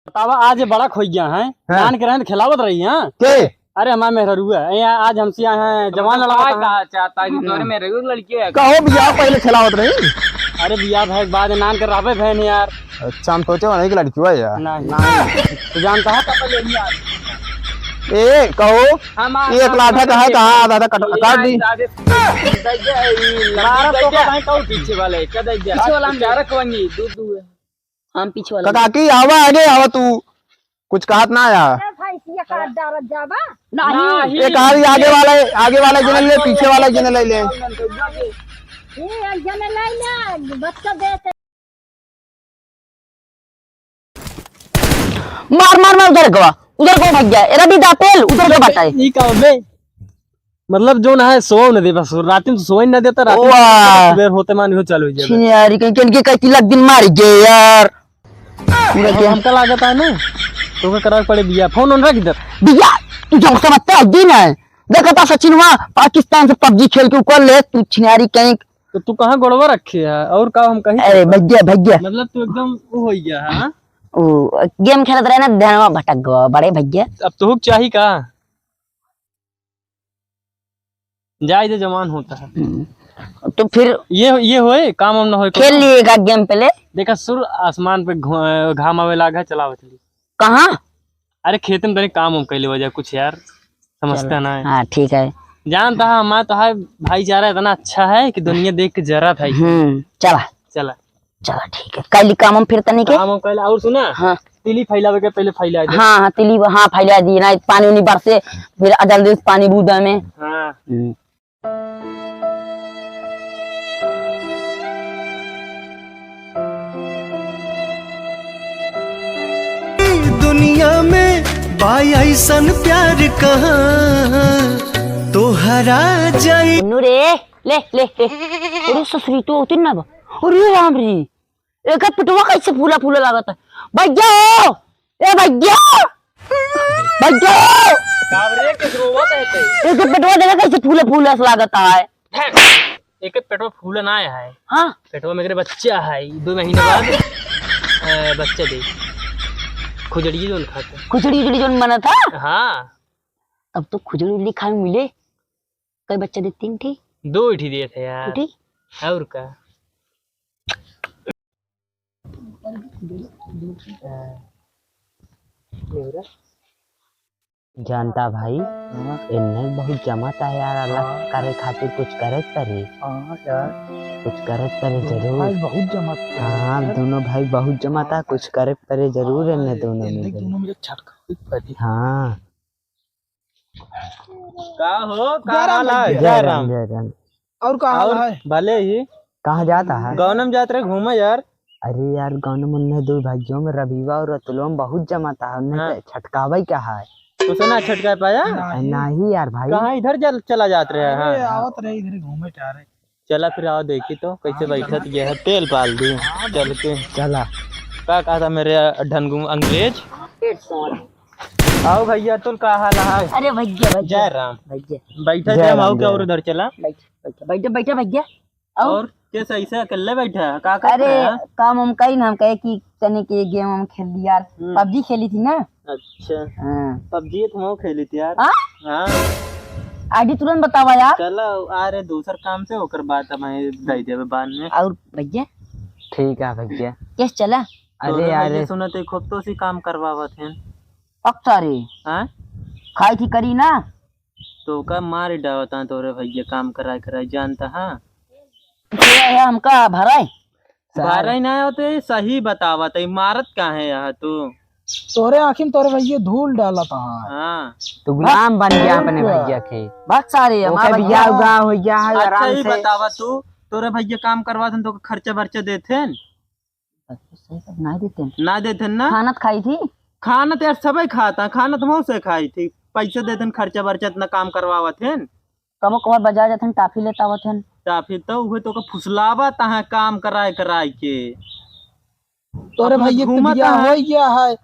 बतावा आज ये बड़ा खोइया है नान के रहन खिलावत रही है के अरे हमारा मेहरुआ है यहाँ आज हमसे यहाँ है जवान लड़का चाहता है तोरे में रेगुलर लड़की है कहो बियाह पहले खिलावत रही। अरे बिया भाई बाद नान कर राबे बहन यार। अच्छा हम सोचे नहीं कि लड़की हुआ यार। नहीं तो जानता है ए कहो एक लाठा कहा कहा आधा आधा काट दी। पीछे वाले पीछे वाला हम जा रखवाएंगे दूध हम पीछे वाला काकी आवा आगे आवा तू कुछ कहत ना यार नहीं एक आगे वाला जने ले पीछे वाला जने ले ले मार मार मार उधर गवा उधर को भाग गया एरा भी दापेल उधर को बताए ई का बे मतलब जो ना है सो न दे बस रात में सो ही न देता रात वाह। में होते मान हो चालू हो जाए छिन यार कहीं के कई तिलक दिन मार गए यार हमका लागत है ना तो का करा पड़े बिया फोन ऑन रख इधर भैया तू जो समझता है दिन है देखा था सचिन वहां पाकिस्तान से पबजी खेल के ऊपर ले तू छिनारी कहीं तो तू कहाँ गोड़वा रखे है और का हम कहीं अरे भैया भैया मतलब तू एकदम वो हो गया है ओ गेम खेलत रहे ना ध्यान में भटक गया बड़े भैया अब तो हुक चाहिए का जाए दे जवान होता है तो फिर ये होए काम हम ना होए खेल लिएगा गेम पहले देखा सुर आसमान पे घाम आवे लागा चलावत ली कहाँ अरे खेत में तनी काम हम कैले वजह कुछ यार समझता ना है। हाँ ठीक है जानता है हमारा तो है भाईचारा इतना अच्छा है कि दुनिया देख के जरा था चला चला चला ठीक है कल काम हम फिर तने के काम हम कैले और सुना हाँ तिली फैलावे के पहले फैला दे हाँ हाँ तिली हाँ फैला दी ना पानी उनी बरसे फिर जल्दी पानी बूदा में हाँ दुनिया में बाई ऐसन प्यार कहाँ तो हरा जाए रे ले ले ले अरे ससुरी तो होती ना अरे राम रे एक पिटवा कैसे फूला फूला लागत है भैया ए भैया भैया कावरे के रोवत है एक पिटवा देखा कैसे फूला फूला लागत है एक पेटवा फूला ना आया है हाँ पेटवा में मेरे बच्चा है 2 महीने बाद बच्चा दे खुजड़ी जो खाते खुजड़ी उजड़ी जो बना था हाँ अब तो खुजड़ी उजड़ी खाने मिले कई बच्चे दे 3 थी 2 ही दिए थे यार ठीक और का जानता भाई इन्हें बहुत जमाता है यार अल्लाह करे खातिर कुछ करत करे कुछ करत करे जरूर बहुत जमाता हाँ दोनों भाई बहुत जमाता कुछ करे करे जरूर इन्हें दोनों में हाँ का हो का हाल है जय राम और कहा है भले ही कहाँ जाता है गौनम जात रहे घूमे यार अरे यार गाँव में 2 भाइयों में रबीवा और रतुलो में बहुत जमाता है उन्हें छटकावा क्या है तो सुना छटका पाया नहीं यार भाई कहाँ इधर चला जात रहे हैं हाँ आवत रहे इधर घूमे जा रहे चला फिर आओ देखी तो कैसे बैठत गया है तेल पाल दी चल के चला क्या कहा था मेरे ढनगू अंग्रेज आओ भैया तुम का हाल है अरे भैया जय राम भैया बैठा जय आओ क्या और उधर चला बैठे बैठे भैया और कैसे ऐसे अकेले बैठा है का अरे काम हम कही ना हम कहे कि तने के गेम हम खेल ली यार पबजी खेली थी ना अच्छा हाँ पबजी तुम खेली थी यार हाँ? हाँ आईडी तुरंत बतावा यार चलो आ रहे दूसर काम से होकर बात हमें दे देवे बाद में और भैया ठीक है भैया कैसे चला अरे यार सुना तो खूब तो सी काम करवावत हैं पक्का रे हाँ खाई थी करी ना तो का मार डावता तोरे भैया काम कराई जानता हाँ है हमका भराए बारह ना होते सही बतावत है मारत का है यहाँ तू तोरे आखिर तोरे भैया धूल डाला था हाँ तो गुलाम बन गया अपने भैया के बहुत सारे हमारा भैया उगा हो गया है अच्छा आराम ही से बतावा तू तोरे भैया काम करवाते तो खर्चा बर्चा देते नहीं देते ना देते ना खाना खाई थी खाना तो यार सबे खाता खाना तो से खाई थी पैसे देते खर्चा बर्चा इतना काम करवावत है कबो कबर बाजार जाते टाफी लेता हुआ थे फिर तो उहे तो फुसलावा है काम कराए के तोरे भैया घूमता हो गया है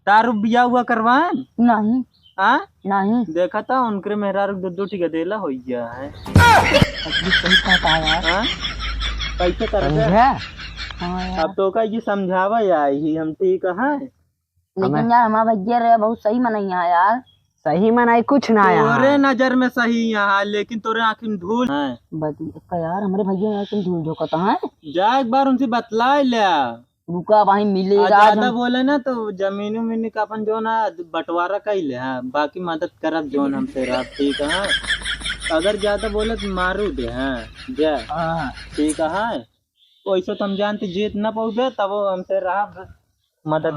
तारू बिया हुआ करवाए नहीं हाँ नहीं देखा था उनके मेहरारू 2 टिका देला हो गया है सही कहता है यार हाँ कैसे कर समझा हाँ यार अब तो का ये समझावा आई ही हम ठीक है लेकिन यार हमारा भैया रे बहुत सही मनई है यार। सही मनाई कुछ ना तोरे यार। नजर में सही यहाँ, लेकिन तोरे आँखी में धूल है। बता यार हमारे भैया यार तुम धूल झोंकता है। जा एक बार उनसे बतला ले। रुका भाई मिलेगा ज्यादा बोले ना तो जमीन उमीन का अपन जो ना बंटवारा कर ले। हाँ बाकी मदद करब जो हमसे रह, ठीक है। अगर ज्यादा बोले तो मारू दे। हाँ जा ठीक है। वैसे तो हम जानते जीत ना पाओगे तब हमसे रह मदद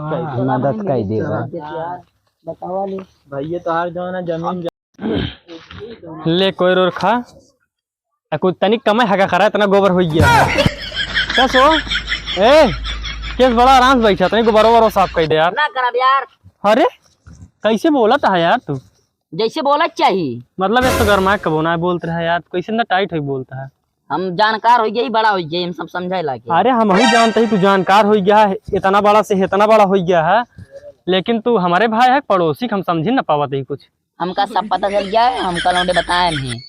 कर देगा। यार बतावा ले भैया तो हर जो ना जमीन ले कोई रोर खा कुछ तनिक कमाई हगा करा इतना गोबर हो गया है। कैसो ए केस बड़ा आराम से बैठा तनी गोबर ओवर साफ कर दे यार। ना करब यार। अरे कैसे बोला था यार तू? जैसे बोला चाहिए। मतलब एक तो गरमा कबो ना बोलते रहा यार, कैसे ना टाइट हो बोलता है। हम जानकार हो गई बड़ा हो गई हम सब समझे लाके। अरे हम ही जानते ही तू जानकार हो गया है, इतना बड़ा से इतना बड़ा हो गया है, लेकिन तू हमारे भाई है पड़ोसी, हम समझ ना पावत ही कुछ। हमका सब पता चल गया है, हमका लौंडे बताए नहीं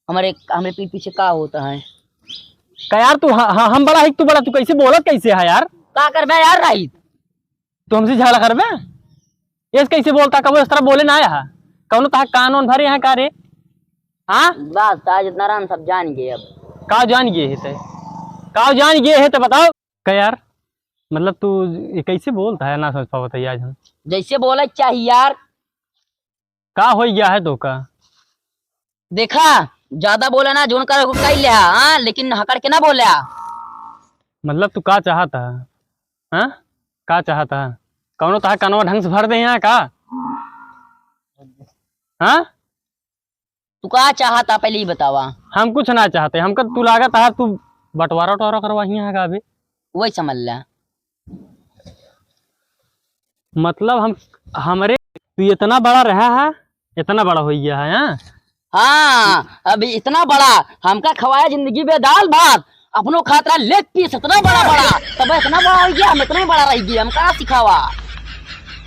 हमारे पीठ पीछे क्या होता है। क्या यार तू हम बड़ा है तू बड़ा, तू कैसे बोला कैसे है यार? क्या कर यार राइट तू हमसे झगड़ा कर ये कैसे बोलता कब इस तरह बोले ना आया कौन तो कानून भरे यहाँ का रे? हाँ बस आज इतना राम सब जान गए। अब का जान गए है का जान गए है तो बताओ क्या यार? मतलब तू ये कैसे बोलता है ना समझ पावत है आज हम। जैसे बोला चाहिए यार। का हो गया है तो का देखा ज्यादा बोला ना जोन कर कही ले हाँ, लेकिन हकड़ के ना बोले। मतलब तू का चाहता है? हाँ का चाहता है? कौनो तो कानवा ढंग से भर दे यहाँ का? हाँ तू क्या चाहता पहले ही बतावा। हम कुछ ना चाहते, हमका तू लागत है तू बंटवारा उटवारा करवा यहाँ का अभी। वही समझ ले। मतलब हम हमारे तू इतना बड़ा रहा है, इतना बड़ा हो गया है। हाँ हाँ अभी इतना बड़ा हमका खवाया जिंदगी में दाल भात, अपनों खातरा लेग पीस इतना बड़ा बड़ा, तब इतना बड़ा हो गया हम इतना ही बड़ा रह गया। हम कहा सिखावा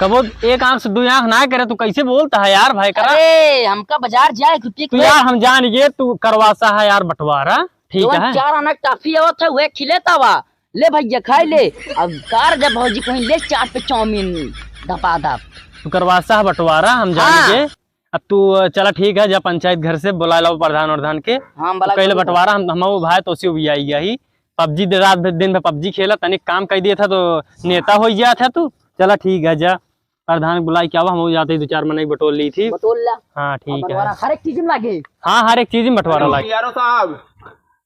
कबो एक आंख से दो आंख ना करे तू कैसे बोलता है यार भाई करा? अरे हमका बाजार जाए तू यार हम जान गए तू करवासा है यार बंटवारा, ठीक है। 4 आना टॉफी आवत है वे खिलेता वा ले भैया खाई ले। अब कार जब भौजी कहीं ले चाट पे चाउमीन धपा धप तू करवासा है बंटवारा हम जान गए। अब तू चला ठीक है, जब पंचायत घर से बुला लो प्रधान प्रधान के पहले बंटवारा हम वो भाई तो उसी भी आई गया ही पबजी रात दिन में पबजी खेला तनिक काम कर दिया था तो नेता हो गया था तू। चला ठीक है जा प्रधान बुलाई क्या हुआ हम जाते ही 2-4 महीने बटोर ली थी। हाँ ठीक है हर एक चीज में लागे। हाँ हर एक चीज में बंटवारा लागे। यारो साहब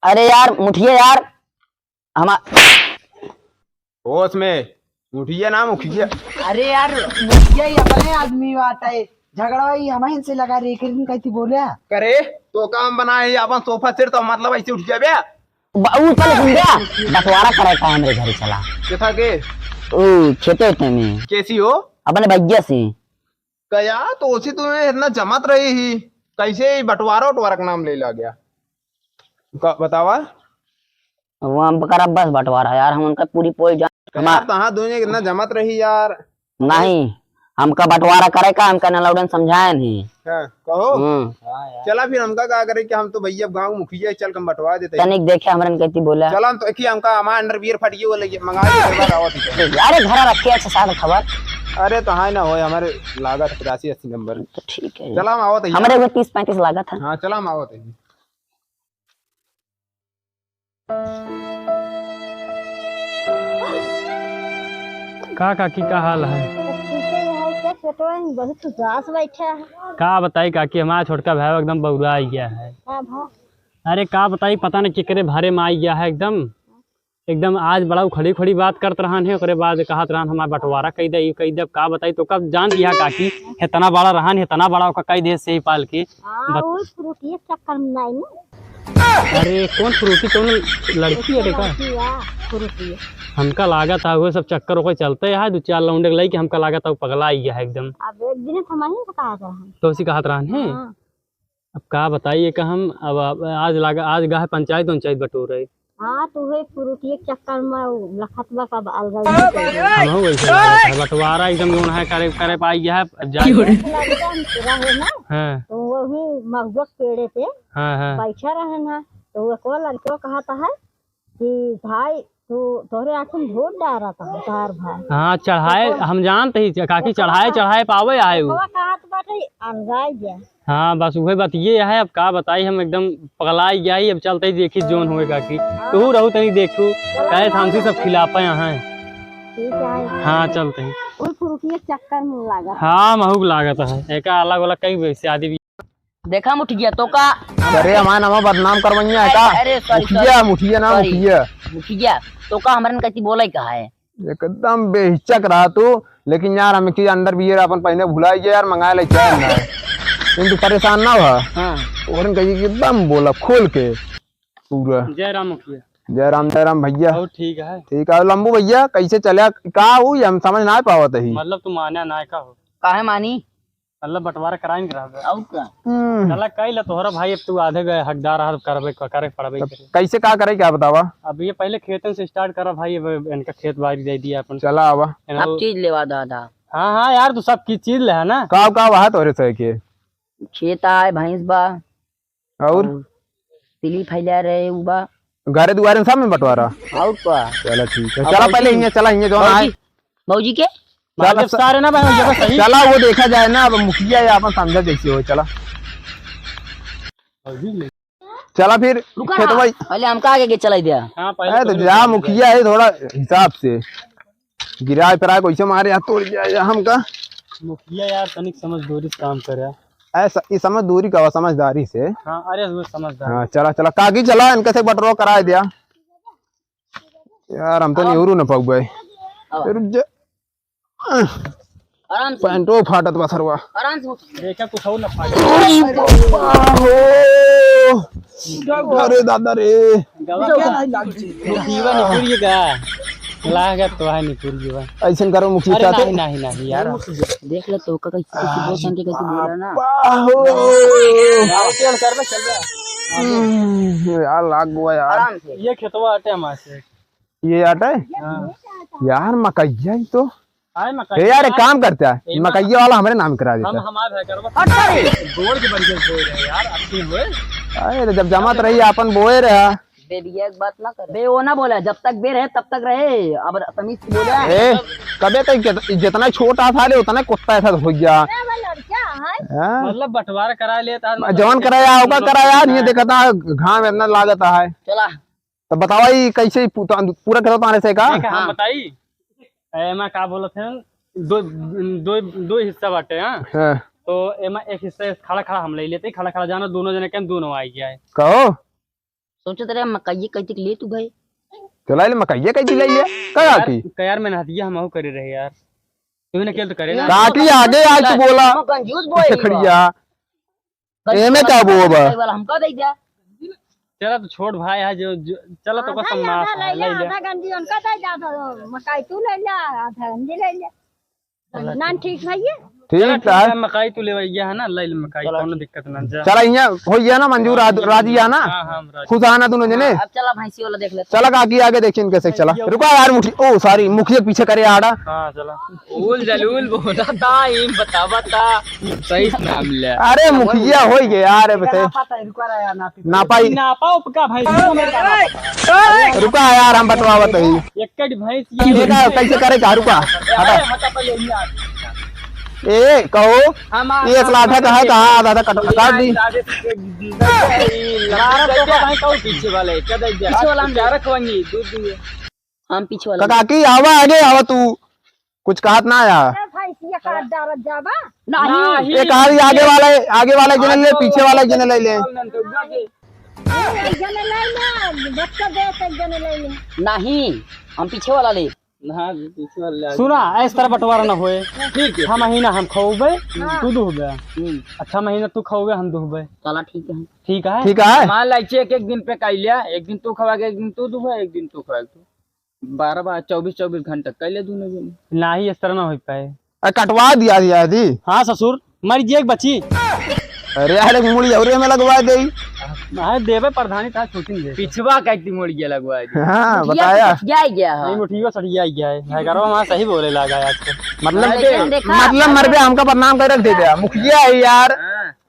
अरे यार मुठिए यार हम होश में मुठिया ना मुखिया। अरे यार मुखिया ही अपने आदमी बात है, झगड़ा ही हमारे से लगा रे कैसी बोले करे तो काम बनाए अपन सोफा सिर तो मतलब ऐसे उठ जाबे। चल सुन गया बंटवारा करे का मेरे घर चला केथा के ओ खेते में कैसी हो अपने भैया से कया तो उसी तुम्हें इतना जमत रही ही कैसे बंटवारा उटवारा का नाम ले ला गया बतावा। वो हम करा बस बंटवारा यार हम उनका पूरी पोल जान तहाँ दुनिया कितना जमत रही यार। नहीं हमका बंटवारा करे का हमका नलौडन समझाया नहीं। कहो चला फिर हमका क्या करे कि हम तो भैया गाँव मुखिया चल हम बंटवा देते तनिक देखे हमरन कहती बोला चला हम तो एक ही हमका हमारा अंडरवियर फट गई वो लगे मंगा दिए। अरे घर रखे अच्छा साल खबर। अरे तो हाँ ना हो हमारे लागत 85-80 नंबर तो ठीक है चला हम आवत हमारे 30-35 लागत है। हाँ चला हम आवत है। काकी का हाल है? बहुत उदास बैठा है। का बताई काकी हमारा छोटका भाई एकदम बउरा आई गया है। अरे का बताई पता नहीं किकरे भारे में आई गया है एकदम आज बड़ा खड़ी खड़ी बात करत रहन है। ओकरे बाद कहत रहन हमारा बंटवारा कई दे का बताई तो कब जान दिया काकी इतना बड़ा रहन इतना बड़ा कई दे से ही पाल के चक्कर में नहीं अरे कौन फ्रूटी कौन लड़की है का हमका लागत है वो सब चक्कर ओकर चलते है 2-4 लौंडे लाई के हमका लागत है पगला आई गया है एकदम। अब एक दिन हमारे कहा था तो उसी कहत रहन है। अब का बताइए कि हम अब आज गा पंचायत बटोर रहे। हाँ तो वही फ्रूटी चक्कर में लखतवा का हम वैसे लागत है बंटवारा एकदम लोन है करे पाई गया है रहे ना। हाँ तो वही मगजक पेड़े पे हाँ बैठा रहे ना तो वो को लड़कियों कहता है कि भाई तो तोहरे आँख में वोट डाल रहा था तार भाई हाँ चढ़ाए हम जानते ही काकी चढ़ाए पावे आए वो कहा तो बाटे अनगाई गया हाँ बस वही बात ये है। अब का बताई हम एकदम पगलाई गया ही। अब चलते ही देखी जोन हुए काकी तू रहू तनी देखू कहे थामसी सब खिलापा यहाँ है। ठीक है हाँ चलते ही कोई फुरुकी चक्कर में लगा हाँ महूक लागत है एक अलग अलग कई वैसे आदि भी देखा मुठिया तो का अरे हमारा नाम बदनाम करवैया है का अरे सॉरी मुखिया ना Sorry. मुखिया मुठिया तो का हमरन कैसी बोला कहा है एकदम बेहिचक रहा तू। लेकिन यार हम की अंडर बियर अपन पहले भुला गया यार मंगाए ले क्या ना तू परेशान ना हुआ हाँ और कही कि एकदम बोला खोल के पूरा जय राम मुखिया जय राम भैया बहुत ठीक है। ठीक है लंबू भैया कैसे चले का हुई हम समझ ना पावत ही मतलब तू माने ना का हो काहे मानी मतलब बंटवारा कराएंगे करा और का चला कई ला तोहरा भाई अब तू आधे गए हकदार हाथ करबे करे पड़बे करे। कैसे का करे क्या बतावा अब ये पहले खेतन से स्टार्ट करा भाई। अब इनका खेत बाड़ी दे दिया अपन चला आवा सब चीज लेवा दादा हाँ हाँ यार तू सब की चीज ले है ना का वहा तोरे से के खेत आए भैंस बा और तिली फैला रहे उबा घरे दुआरे सब में बंटवारा और का चला ठीक है चला पहले यहाँ चला यहाँ जो आए मौजी के मतलब सारे ना भाई जगह सही चला वो देखा जाए ना अब मुखिया या अपन समझा जैसे हो चला चला फिर रुका खेत भाई पहले हमका आगे के चलाई दिया हाँ पहले तो जा मुखिया है थोड़ा हिसाब से गिराए फिराए कैसे मारे हाथ तोड़ जाए हमका मुखिया यार तनिक समझदारी से काम करे। ऐसा ये समझ दूरी का समझदारी से हाँ अरे वो समझदार हाँ चला चला काकी चला इनके से बटरो करा दिया यार हम तो नहीं हरू न पग भाई आराम से पैंटो फाटत बसरवा आराम से देखा कुछ हो ना फाटे अरे दादा रे मुखिया निकुरिएगा लागा तो है निकुरिएगा ऐसे करो मुखिया अरे चाहते नहीं नहीं नहीं यार देख ले तो का कैसे बोल के कैसे बोला ना चल कर में चल जा यार लाग गया यार आराम से ये खेतवा हटे हमारे से ये आटा है यार मकैया ही तो आए ए मकाई यार एक काम करता है मकैया वाला हमारे नाम करा हम देता हमारे है करवा गोड़ के बढ़िया बोल रहे यार अच्छी हुए अरे जब जमात रही अपन बोए रहा बेबिया एक बात ना कर बे वो ना बोला जब तक बे रहे तब तक रहे अब तमीज से बोला ए कबे तक जितना छोटा था ले उतना कुत्ता ऐसा हो गया लड़का है हाँ? मतलब बंटवारा करा लेता जवान कराया होगा कराया नहीं देखा था घाम इतना लागत है चला तो बतावा ये कैसे पूरा करो ताने से का हम बताई एमा का बोलत है दो दो दो हिस्सा बाटे हां हाँ, तो एमा एक हिस्सा खड़ा खड़ा हम ले लेते खड़ा खड़ा जाना दोनों जने के दोनों आई गया है। कहो सोचो तेरे मकई कैसे ले तू भाई चला ले मकैया कैसे ले लिया क्या की यार मैंने हदिया हम करे रहे यार तू ने खेल तो करे ना काकी आगे आज तू बोला कंजूस बोल खड़िया एमे का बोबा वाला हमका दे दिया चला तो छोड़ भाई है जो चला तो कसम माफ है, ले ले आधा गंजी उनका दे जा दो मकाई तू ले ले आधा गंजी ले ले नान ठीक है ये ठीक है मकाई तू ले गया है ना ले ले मकाई कोनो दिक्कत ना जा चला यहाँ हो गया ना मंजूर राजी आना हां हां राज खुश आना दोनों जने अब चला भैंसी वाला देख ले चला काकी आगे देखिए इनके से चला रुका यार मुठी ओ सॉरी मुखिया पीछे करे आड़ा हां चला उल जलूल बोला था ये बतावा था सही नाम ले अरे मुखिया हो गया यार बते ना पाई ना पाओ का भाई रुका यार हम बतवावत है एकड़ भैंस ये का कैसे करे का रुका हटा ए कहो ये एक लाठा का है कहा आधा आधा काट दी पीछे वाले पीछे वाला हम रखवाएंगे दूध हम पीछे वाला काकी आवा आगे आवा तू कुछ कहत ना आया भैंसिया काट डारत जाबा नहीं ये कहा आगे वाला जने ले पीछे वाला जने ले ले एक जने ले ले बच्चा दे एक जने ले ले नहीं हम पीछे वाला ले सुना इस तरह बंटवारा ना होए ठीक है। 6 महीना हम खौबे तू दुहबे अच्छा महीना तू खौबे हम दुहबे चला ठीक है ठीक है ठीक है मान लीजिए एक दिन पे कैलिया एक दिन तू खवा एक दिन तू दुबे एक दिन तू खवा 12 24 घंटा कैले दोनों जन नहीं इस तरह ना हो पाए कटवा दिया दी हाँ ससुर मरी जी एक बची अरे यार मुड़ी औरे में लगवा दे देवे प्रधानी था छोटी दे पिछवा कैती मोड़ गया लगवा हाँ बताया गया नहीं मुठियो सड़िया गया है मैं कह रहा हूं सही बोले लगा आज तो मतलब मर गया हमका बदनाम कर रख दे दिया मुखिया है यार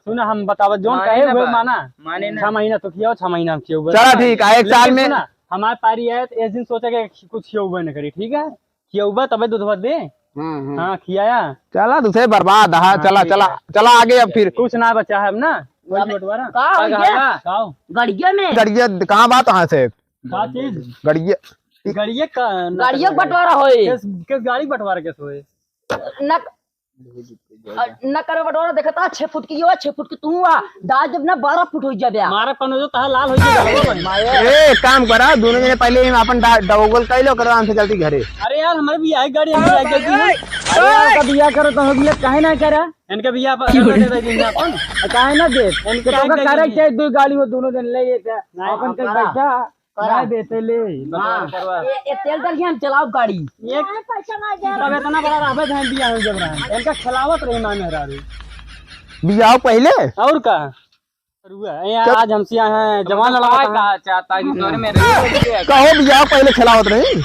सुना हम बतावा जोन कहे हुए माना माने 6 महीना तो किया 6 महीना हम किया चला ठीक है एक साल में हमारे पारी है तो इस दिन सोचा कि कुछ खियौबा न करी, ठीक है खियौबा तबे दूधवा दे। हाँ खियाया चला दूसरे बर्बाद। हाँ चला चला चला आगे अब फिर। कुछ ना बचा है अब ना वही बंटवारा का हो गया खाओ। गड़िया में गड़िया कहाँ बात वहाँ से का चीज गड़िया गाड़िए का गाड़िया बंटवारा होए किस गाड़ी बंटवारा कैसे होए? न न करे बंटवारा देखता 6 फुट की हो 6 फुट की तू आ दाल जब ना 12 फुट हो जाबे मारा कनो जो तहा लाल हो जाएगा। ए काम करा दोनों जने पहले अपन डबल कैलो कर आराम से चलती घरे। अरे यार हमारे भी आई गाड़ी हमारी आई गई है। अरे यार का बिया करो तो हम लोग काहे ना करा इनके भी यहाँ दे देंगे अपन काहे ना दे इनके तो का करे के दो गाड़ी वो दोनों दिन ले जेते अपन के बैठा काय देते ले करवा ये तेल डाल के हम चलाओ गाड़ी एक पैसा ना दे तब इतना बड़ा राबे धान दिया हो जब रहा इनका खिलावत रही मान हरारी बियाह पहले और का यहाँ आज हमसे आए हैं जवान लड़का का चाहता है तोरे में रही कहो बियाह पहले खिलावत रही।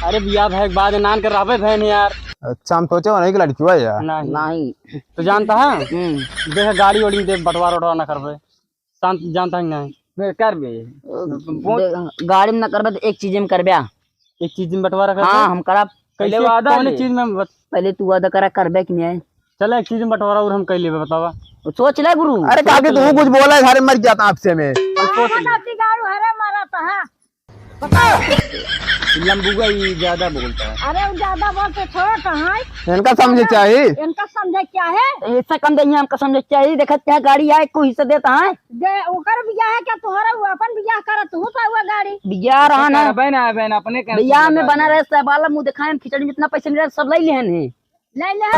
अरे बिया भाई के बाद नान कर राबे बहन यार। अच्छा हम सोचे नहीं कि लड़की है यार। नहीं नहीं तो जानता है देख गाड़ी ओड़ी दे बंटवारा उठवा ना करबे जानता है नहीं कर बे गाड़ी में न करबे तो एक चीज में करबे एक चीज में बंटवारा कर हाँ हम करा कैसे वादा कौन चीज में पहले तू वादा करा करबे कि नहीं चलो एक चीज में बंटवारा और हम कर लेबे बतावा। सोच ले गुरु अरे काके तू कुछ बोला है घरे मर जाता आपसे में। गाड़ी हरे मारा था हाँ लंबुआ ही ज्यादा बोलता है। अरे वो ज्यादा बोलते छोड़ो कहाँ इनका समझे चाहिए। इनका समझे क्या है ऐसा कम दही हमका समझ चाहिए देखा क्या गाड़ी आए कोई हिस्सा देता है दे ओकर बिया है क्या तुहरा वो अपन बिया कर तू तो हुआ गाड़ी बिया रहा ना बहन अपने बिया में बना रहे सहबाला मुंह दिखाए हम खिचड़ी में इतना पैसे नहीं रहे सब ले लेन है ले ले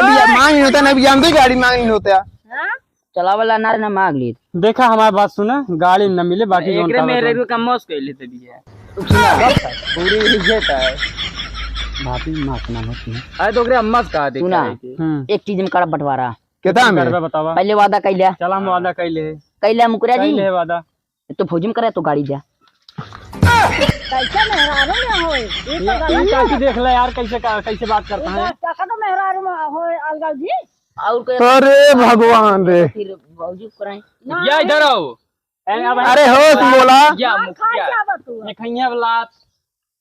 बियाह मांग नहीं होता ना बियाह में गाड़ी मांग नहीं होता। हाँ चला वाला ना ना मांग ली देखा हमारी बात सुना गाड़ी न मिले बाकी एकरे मेरे भी कम मौस के लेते बिया पूरी इज्जत है भाभी माफना मत अरे तो ओकरे अम्मा से कहा दे सुना एक चीज में करा बंटवारा कितना में करबे बतावा। पहले वादा कैला चला हम वादा कैले मुकरिया जी कैले वादा तो फौजी में करे तो गाड़ी जा कैसे मेहरारू में हो ये तो गलत काकी देख ले यार कैसे बात करता है। है तो मेहरारू में हो अलगल जी और कोई अरे भगवान रे। फिर फौजी कराए या इधर आओ अरे होश बोला या खा मुखिया क्या बतू खैया वाला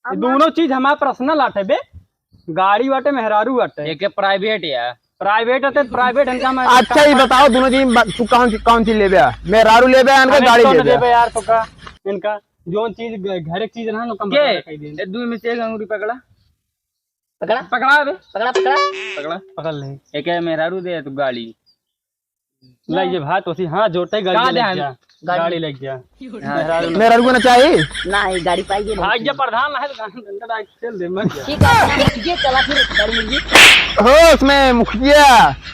ये दोनों चीज हमारा पर्सनल आटे बे गाड़ी वाटे मेहरारू वाटे एक प्राइवेट या प्राइवेट आते प्राइवेट इनका मैं अच्छा ही बताओ दोनों चीज तू कौन सी ले बे मैं रारू ले बे इनका गाड़ी ले बे यार तो का इनका जो चीज घर एक चीज ना कम के दो में से एक अंगूरी पकड़ा पकड़ा पकड़ा बे पकड़ा पकड़ा पकड़ा पकड़ ले एक है मेहरारू दे तू गाड़ी ले ये भात उसी हाँ जोटे कहाँ गाड़ी ले ध्यान? गया गाड़ी ले गया मेरा रुको ना चाहिए ना ये गाड़ी पाइए भाग्य प्रधान है तो डंडा चल दे मर गया। ठीक है मुझे चला फिर गाड़ी मिल गई होश में मुखिया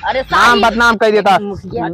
अरे नाम बदनाम कर देता। मुखिया